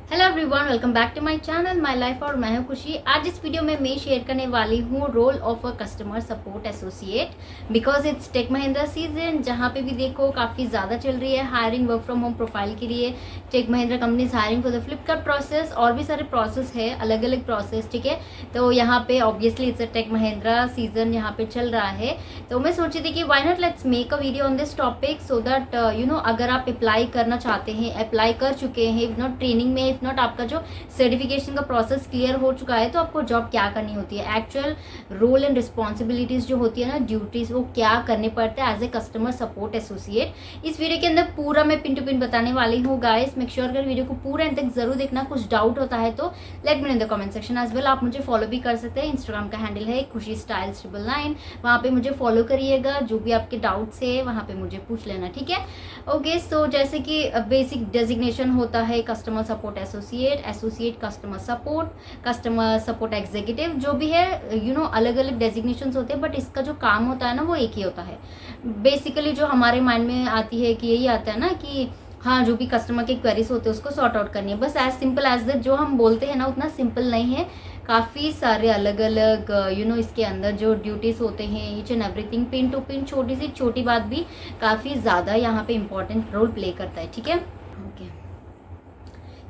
Hello everyone, welcome back to my channel my life और मैं हूं खुशी। आज इस वीडियो में मैं शेयर करने वाली हूं role of a customer support associate because it's Tech Mahindra season. जहां पे भी देखो काफ़ी ज़्यादा चल रही है hiring work from home profile के लिए। Tech Mahindra companies hiring for the Flipkart process, और भी सारे प्रोसेस है, अलग अलग प्रोसेस, ठीक है। तो यहाँ पे obviously it's a Tech Mahindra season यहाँ पे चल रहा है। तो मैं सोची थी कि why not let's make a video on this topic so that अगर आप अप्लाई करना चाहते हैं, अप्लाई कर चुके हैं, इफ नॉट ट्रेनिंग में, इफ नॉट आपका जो सर्टिफिकेशन का प्रोसेस क्लियर हो चुका है, तो आपको जॉब क्या करनी होती है, एक्चुअल रोल एंड रिस्पॉन्सिबिलिटीज जो होती है ना, ड्यूटीज, वो क्या करने पड़ते हैं as a customer support associate. इस वीडियो के अंदर पूरा मैं पिन टू पिन बताने वाली हूँ गाइस। मेक श्योर वीडियो को पूरा एंड तक जरूर देखना। कुछ डाउट होता है तो let me in the comment section as well. आप मुझे फॉलो भी कर सकते हैं, इंस्टाग्राम का हैंडल है खुशी स्टाइल्स 999, वहाँ पे मुझे फॉलो करिएगा। जो भी आपके डाउट्स है वहाँ पे मुझे पूछ लेना, ठीक है। ओके, सो जैसे कि बेसिक डेजिग्नेशन होता है customer support associate, associate customer support executive, जो भी है अलग अलग डेजिग्नेशंस होते हैं, बट इसका जो काम होता है ना वो एक ही होता है। बेसिकली जो हमारे माइंड में आती है कि यही आता है ना कि हाँ, जो भी कस्टमर के क्वेरीज होते हैं उसको सॉर्ट आउट करनी है, बस एज सिंपल एज दैट। जो हम बोलते हैं ना उतना सिंपल नहीं है, काफ़ी सारे अलग अलग इसके अंदर जो ड्यूटीज़ होते हैं, each and everything, pin to pin, छोटी सी छोटी बात भी काफ़ी ज़्यादा यहाँ पे इंपॉर्टेंट रोल प्ले करता है, ठीक है। ओके,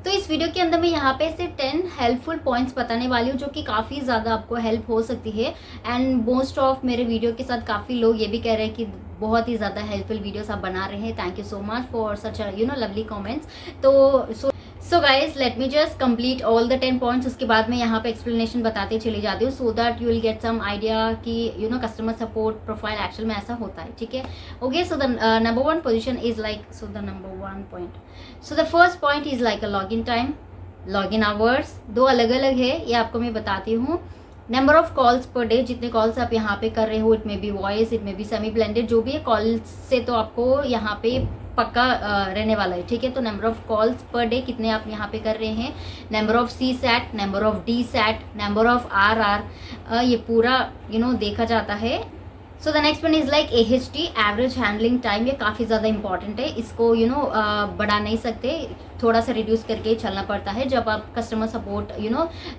तो इस वीडियो के अंदर मैं यहाँ पे से 10 हेल्पफुल पॉइंट्स बताने वाली हूँ जो कि काफ़ी ज़्यादा आपको हेल्प हो सकती है। एंड मोस्ट ऑफ मेरे वीडियो के साथ काफ़ी लोग ये भी कह रहे हैं कि बहुत ही ज़्यादा हेल्पफुल वीडियोस आप बना रहे हैं। Thank you so much for such lovely comments. तो so guys let me just complete all the 10 points. उसके बाद मैं यहाँ पे एक्सप्लेनेशन बताते चली जाती हूँ so that you will get some idea कि कस्टमर सपोर्ट प्रोफाइल एक्चुअल में ऐसा होता है, ठीक है। Okay, so the number 1 position is like, so the number 1 point, so the first point is like a log in time, log in hours. दो अलग अलग है, ये आपको मैं बताती हूँ। Number of calls per day, जितने कॉल्स आप यहाँ पे कर रहे हो, it may be voice, it may be semi blended, जो भी है कॉल्स से तो आपको यहाँ पे पक्का रहने वाला है, ठीक है। तो number of calls per day कितने आप यहाँ पे कर रहे हैं, number of CSAT, number of DSAT, number of R R, ये पूरा देखा जाता है। So the next one is like AHT, average handling time. ये काफ़ी ज़्यादा इंपॉर्टेंट है, इसको बढ़ा नहीं सकते, थोड़ा सा रिड्यूस करके चलना पड़ता है जब आप कस्टमर सपोर्ट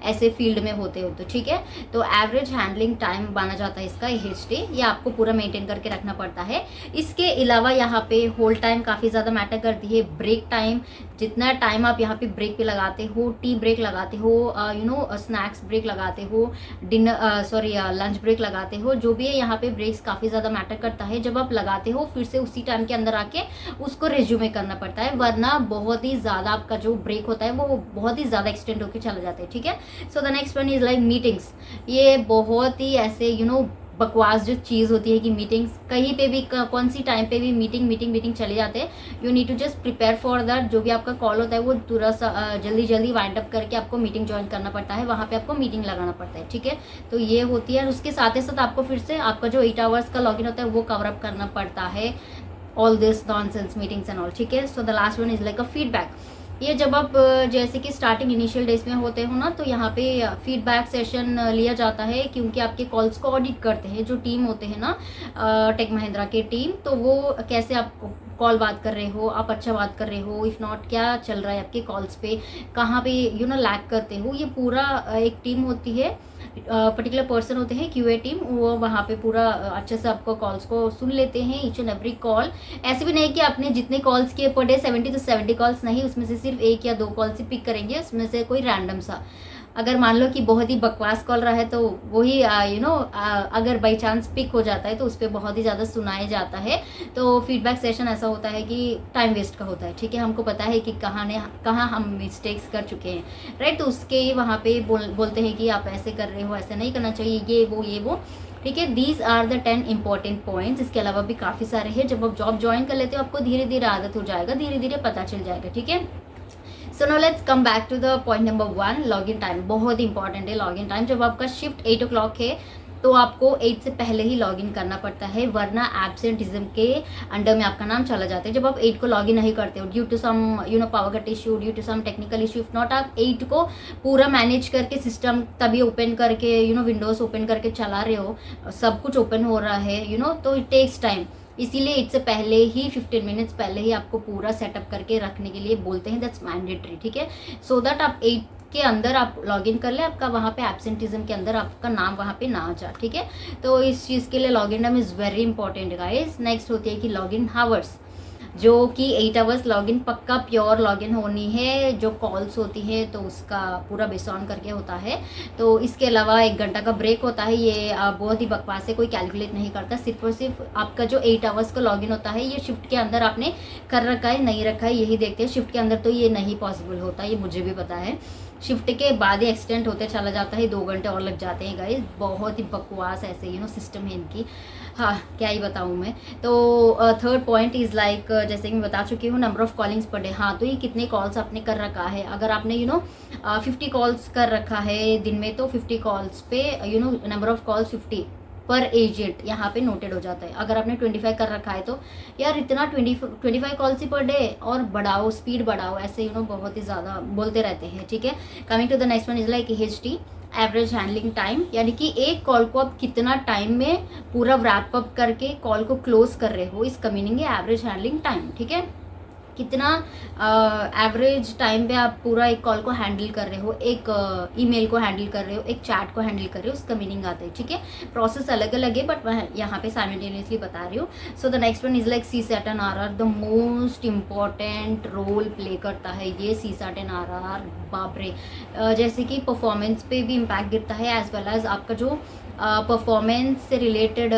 ऐसे फील्ड में होते हो, तो ठीक है। तो एवरेज हैंडलिंग टाइम माना जाता है इसका AHT, ये आपको पूरा मेंटेन करके रखना पड़ता है। इसके अलावा यहाँ पे होल्ड टाइम काफ़ी ज़्यादा मैटर करती है। ब्रेक टाइम, जितना टाइम आप यहाँ पे ब्रेक पे लगाते हो, टी ब्रेक लगाते हो, स्नैक्स ब्रेक लगाते हो, लंच ब्रेक लगाते हो, जो भी है यहाँ पे ब्रेक्स काफ़ी ज़्यादा मैटर करता है। जब आप लगाते हो फिर से उसी टाइम के अंदर आके उसको रिज्यूमे करना पड़ता है, वरना बहुत ही ज़्यादा आपका जो ब्रेक होता है वो बहुत ही ज़्यादा एक्सटेंड होकर चला जाता है, ठीक है। So the next one is like meetings. ये बहुत ही ऐसे बकवास जो चीज़ होती है कि मीटिंग्स कहीं पे भी कौन सी टाइम पे भी मीटिंग चले जाते हैं। You need to just prepare for that. जो भी आपका कॉल होता है वो पूरा जल्दी वाइंड अप करके आपको मीटिंग ज्वाइन करना पड़ता है, वहाँ पे आपको मीटिंग लगाना पड़ता है, ठीक है। तो ये होती है, उसके साथ ही साथ आपको फिर से आपका जो 8 आवर्स का लॉगिन होता है वो कवर अप करना पड़ता है, all this nonsense meetings and all, ठीक है। So the last one is like a feedback. ये जब आप जैसे कि स्टार्टिंग इनिशियल डेज में होते हो ना, तो यहाँ पे फीडबैक सेशन लिया जाता है, क्योंकि आपके कॉल्स को ऑडिट करते हैं जो टीम होते हैं ना, टेक महिंद्रा के टीम। तो वो कैसे आप कॉल बात कर रहे हो, आप अच्छा बात कर रहे हो, इफ़ नॉट क्या चल रहा है आपके कॉल्स पे, कहाँ पे लैग करते हो, ये पूरा एक टीम होती है, पर्टिकुलर पर्सन होते हैं QA टीम, वो वहाँ पे पूरा अच्छे से आपको कॉल्स को सुन लेते हैं, ईच एंड एवरी कॉल। ऐसे भी नहीं कि आपने जितने कॉल्स किए पर डे 70 तो 70 कॉल्स नहीं, उसमें से सिर्फ 1 या 2 कॉल्स ही पिक करेंगे, उसमें से कोई रैंडम सा। अगर मान लो कि बहुत ही बकवास कॉल रहा है तो वही अगर बाई चांस पिक हो जाता है तो उस पर बहुत ही ज़्यादा सुनाया जाता है। तो फीडबैक सेशन ऐसा होता है कि टाइम वेस्ट का होता है, ठीक है। हमको पता है कि कहाँ हम मिस्टेक्स कर चुके हैं, राइट। तो उसके वहाँ पे बोलते हैं कि आप ऐसे कर रहे हो, ऐसे नहीं करना चाहिए, ये वो, ठीक है। These are the 10 important points. इसके अलावा भी काफ़ी सारे हैं। जब आप जॉब ज्वाइन कर लेते हो आपको धीरे धीरे आदत हो जाएगा, धीरे धीरे पता चल जाएगा, ठीक है। So no let's come back to the point number 1, log in time. बहुत इंपॉर्टेंट है लॉग इन टाइम। जब आपका शिफ्ट 8 o'clock है तो आपको 8 से पहले ही लॉग इन करना पड़ता है, वरना एब्सेंटिज्म के अंडर में आपका नाम चला जाता है। जब आप 8 को लॉग इन नहीं करते हो due to some power cut issue, due to some technical issue, if not आप 8 को पूरा मैनेज करके सिस्टम तभी ओपन करके विंडोज़ ओपन करके चला रहे हो, सब कुछ ओपन हो रहा है तो इट टेक्स टाइम। इसीलिए इससे पहले ही 15 मिनट्स पहले ही आपको पूरा सेटअप करके रखने के लिए बोलते हैं, दैट्स मैंडेटरी, ठीक है। सो दैट आप 8 के अंदर आप लॉगिन कर ले, आपका वहाँ पे एब्सेंटिज्म के अंदर आपका नाम वहाँ पे ना आ जा, ठीक है। तो इस चीज़ के लिए login time is very important guys. Next होती है कि लॉगिन हावर्स, जो कि 8 आवर्स लॉगिन पक्का प्योर लॉगिन होनी है। जो कॉल्स होती है तो उसका पूरा बेस ऑन करके होता है। तो इसके अलावा 1 घंटा का ब्रेक होता है, ये बहुत ही बकवास है, कोई कैलकुलेट नहीं करता। सिर्फ और सिर्फ आपका जो 8 आवर्स का लॉगिन होता है ये शिफ्ट के अंदर आपने कर रखा है नहीं रखा है यही देखते हैं। शिफ्ट के अंदर तो ये नहीं पॉसिबल होता, ये मुझे भी पता है। शिफ्ट के बाद ही एक्सटेंड होते चला जाता है, 2 घंटे और लग जाते हैं गाइस। बहुत ही बकवास ऐसे सिस्टम है इनकी, हाँ क्या ही बताऊँ मैं। तो थर्ड पॉइंट इज़ लाइक जैसे कि मैं बता चुकी हूँ, number of callings per day. हाँ, तो ये कितने कॉल्स आपने कर रखा है। अगर आपने 50 कॉल्स कर रखा है दिन में, तो 50 कॉल्स पे नंबर ऑफ कॉल्स 50 पर एजेंट यहाँ पे नोटेड हो जाता है। अगर आपने 25 कर रखा है तो यार इतना 25 कॉल्स ही पर डे, और बढ़ाओ, स्पीड बढ़ाओ, ऐसे बहुत ही ज़्यादा बोलते रहते हैं, ठीक है। Coming to the next one is like HT, average handling time, यानी कि एक कॉल को आप कितना टाइम में पूरा रैप अप करके कॉल को क्लोज कर रहे हो, इसका मीनिंग है एवरेज हैंडलिंग टाइम, ठीक है। कितना एवरेज टाइम पे आप पूरा एक कॉल को हैंडल कर रहे हो, एक ईमेल को हैंडल कर रहे हो, एक चैट को हैंडल कर रहे हो, उसका मीनिंग आता है, ठीक है। प्रोसेस अलग अलग है बट मैं यहाँ पे साइमल्टेनियसली बता रही हूँ। So the next one is like CSAT and RR, the most important role play करता है ये CSAT एंड RR। बाप रे, जैसे कि परफॉर्मेंस पे भी इम्पैक्ट गिरता है, एज वेल एज आपका जो परफॉर्मेंस से रिलेटेड,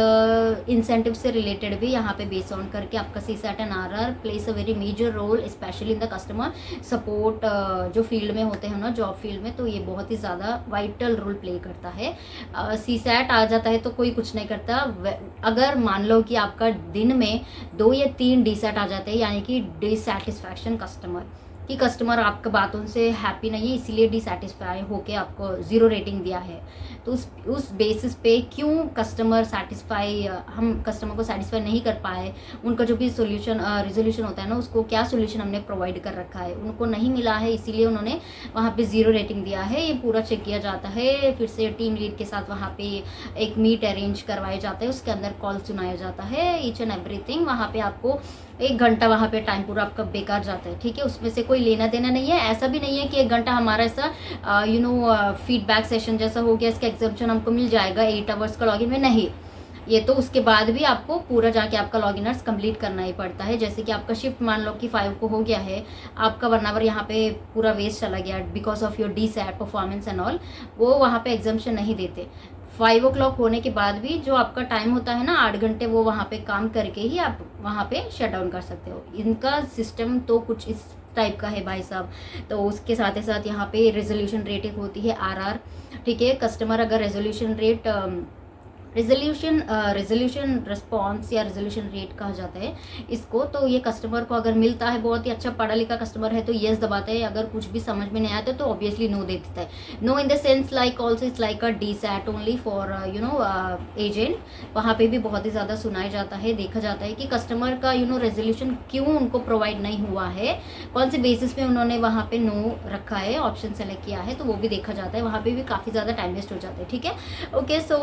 इंसेंटिव से रिलेटेड भी यहाँ पे बेस ऑन करके आपका CSAT and RR plays a very major role, specially in the customer support जो फील्ड में होते हैं ना, जॉब फील्ड में, तो ये बहुत ही ज़्यादा वाइटल रोल प्ले करता है। CSAT आ जाता है तो कोई कुछ नहीं करता। अगर मान लो कि आपका दिन में 2 या 3 DSAT आ जाते हैं, यानी कि डिसैटिस्फैक्शन कस्टमर, कि कस्टमर आपका बातों से हैप्पी नहीं है, इसीलिए डिसैटिस्फाई होके आपको 0 रेटिंग दिया है, तो उस बेसिस पे क्यों कस्टमर सेटिस्फाई, हम कस्टमर को सेटिस्फाई नहीं कर पाए, उनका जो भी रिजोल्यूशन होता है ना, उसको क्या सोल्यूशन हमने प्रोवाइड कर रखा है, उनको नहीं मिला है, इसीलिए उन्होंने वहाँ पे 0 रेटिंग दिया है। ये पूरा चेक किया जाता है, फिर से टीम लीड के साथ वहाँ पे एक मीट अरेंज करवाया जाता है, उसके अंदर कॉल सुनाया जाता है, ईच एंड एवरीथिंग। वहाँ पे आपको 1 घंटा वहाँ पे टाइम पूरा आपका बेकार जाता है, ठीक है। उसमें से कोई लेना देना नहीं है। ऐसा भी नहीं है कि 1 घंटा हमारा ऐसा फीडबैक सेशन जैसा हो गया, इसका एग्जाम्पशन हमको मिल जाएगा 8 आवर्स का लॉगिन में, नहीं। ये तो उसके बाद भी आपको पूरा जाके आपका लॉगिन आवर्स कंप्लीट करना ही पड़ता है। जैसे कि आपका शिफ्ट मान लो कि 5 को हो गया है, आपका 1 आवर यहाँ पे पूरा वेस्ट चला गया because of your DSAT performance and all, वो वहाँ पे एग्जाम्पशन नहीं देते। 5 o'clock होने के बाद भी जो आपका टाइम होता है ना, 8 घंटे, वो वहाँ पे काम करके ही आप वहाँ पे शट डाउन कर सकते हो। इनका सिस्टम तो कुछ इस टाइप का है भाई साहब। तो उसके साथ ही साथ यहाँ पे रेजोल्यूशन रेट एक होती है RR, ठीक है। कस्टमर अगर रेजोल्यूशन रिस्पॉन्स या रेजोल्यूशन रेट कहा जाता है इसको, तो ये कस्टमर को अगर मिलता है, बहुत ही अच्छा पढ़ा लिखा कस्टमर है तो येस दबाता है, अगर कुछ भी समझ में नहीं आता तो ऑब्वियसली नो दे देता है। No in the sense like also it's like a DSAT only for agent. वहाँ पे भी बहुत ही ज़्यादा सुनाया जाता है, देखा जाता है कि कस्टमर का रेजोल्यूशन क्यों उनको प्रोवाइड नहीं हुआ है, कौन से बेसिस पे उन्होंने वहाँ पे नो रखा है, ऑप्शन सेलेक्ट किया है, तो वो भी देखा जाता है। वहाँ पे भी काफ़ी ज़्यादा टाइम वेस्ट हो जाता है, ठीक है। Okay, so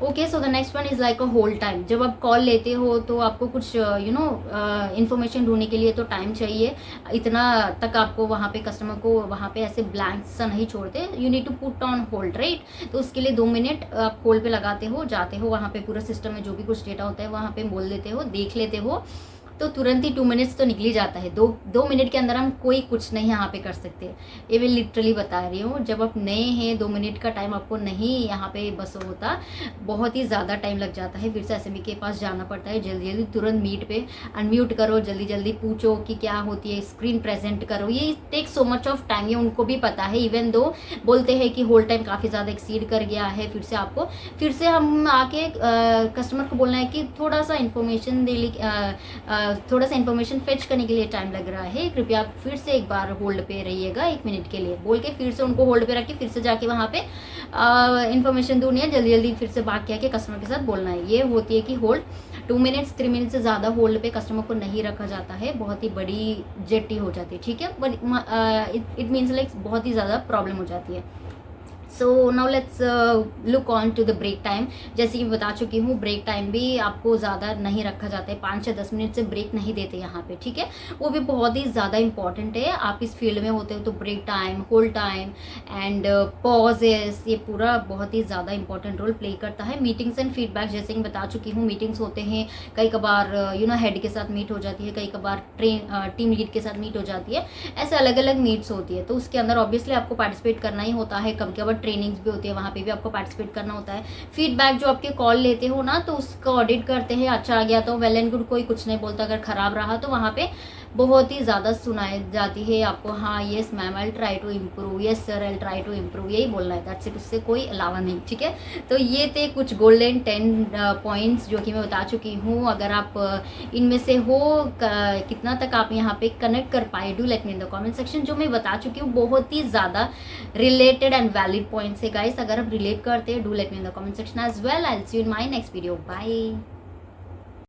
okay, so the next one is like a hold time. जब आप कॉल लेते हो तो आपको कुछ इन्फॉर्मेशन ढूंढने के लिए तो टाइम चाहिए, इतना तक आपको वहाँ पे कस्टमर को वहाँ पे ऐसे ब्लैंक सा नहीं छोड़ते, you need to put on hold, right. तो उसके लिए 2 मिनट आप होल्ड पे लगाते हो, जाते हो वहाँ पे पूरा सिस्टम में जो भी कुछ डेटा होता है वहाँ पे बोल देते हो, देख लेते हो, तो तुरंत ही 2 मिनट्स तो निकल ही जाता है। 2 मिनट के अंदर हम कोई कुछ नहीं यहाँ पे कर सकते, ये मैं लिटरली बता रही हूँ। जब आप नए हैं 2 मिनट का टाइम आपको नहीं यहाँ पे बस होता, बहुत ही ज़्यादा टाइम लग जाता है। फिर से SME के पास जाना पड़ता है, जल्दी जल्दी तुरंत मीट पे अनम्यूट करो, जल्दी जल्दी पूछो कि क्या होती है, स्क्रीन प्रेजेंट करो, ये take so much of time, ये उनको भी पता है। इवन दो बोलते हैं कि होल्ड टाइम काफ़ी ज़्यादा एक्सीड कर गया है, फिर से हम आके कस्टमर को बोलना है कि थोड़ा सा इन्फॉर्मेशन फेच करने के लिए टाइम लग रहा है, कृपया आप फिर से एक बार होल्ड पे रहिएगा 1 मिनट के लिए, बोल के फिर से उनको होल्ड पे रख के फिर से जाके वहाँ पे इन्फॉर्मेशन दूनी है, जल्दी जल्दी फिर से भाग के आके कस्टमर के साथ बोलना है। ये होती है कि होल्ड 2 मिनट्स 3 मिनट से ज़्यादा होल्ड पे कस्टमर को नहीं रखा जाता है, बहुत ही बड़ी जेटी हो जाती है, ठीक है। बट इट मीन्स लाइक बहुत ही ज़्यादा प्रॉब्लम हो जाती है। So now let's look on to the break time. जैसे कि बता चुकी हूँ, ब्रेक टाइम भी आपको ज़्यादा नहीं रखा जाता है, 5 से 10 मिनट से ब्रेक नहीं देते यहाँ पे, ठीक है। वो भी बहुत ही ज़्यादा इंपॉर्टेंट है। आप इस फील्ड में होते हो तो break time, hold time and pauses, ये पूरा बहुत ही ज़्यादा इंपॉर्टेंट रोल प्ले करता है। मीटिंग्स एंड फीडबैक, जैसे कि बता चुकी हूँ, मीटिंग्स होते हैं, कई कबार हेड के साथ मीट हो जाती है, कई कबार टीम लीड के साथ मीट हो जाती है, ऐसे अलग अलग मीट्स होती है। तो उसके अंदर ऑब्वियसली आपको पार्टिसिपेट करना ही होता है। कभी कभार ट्रेनिंग्स भी होती है, वहाँ पे भी आपको पार्टिसिपेट करना होता है। फीडबैक जो आपके कॉल लेते हो ना, तो उसका ऑडिट करते हैं, अच्छा आ गया तो वेल एंड गुड, कोई कुछ नहीं बोलता। अगर खराब रहा तो वहाँ पे बहुत ही ज़्यादा सुनाई जाती है आपको, हाँ yes ma'am I try to improve, yes sir I try to improve, यही बोलना है, दैट्स इट, उससे कोई अलावा नहीं, ठीक है। तो ये थे कुछ गोल्डन 10 पॉइंट्स जो कि मैं बता चुकी हूँ। अगर आप इनमें से हो कितना तक आप यहाँ पे कनेक्ट कर पाए, do let me in the comment section. जो मैं बता चुकी हूँ बहुत ही ज़्यादा रिलेटेड एंड वैलिड पॉइंट्स है गाइस। अगर आप रिलेट करते हैं, do let me in the comment section as well. I will see you in my next video, bye.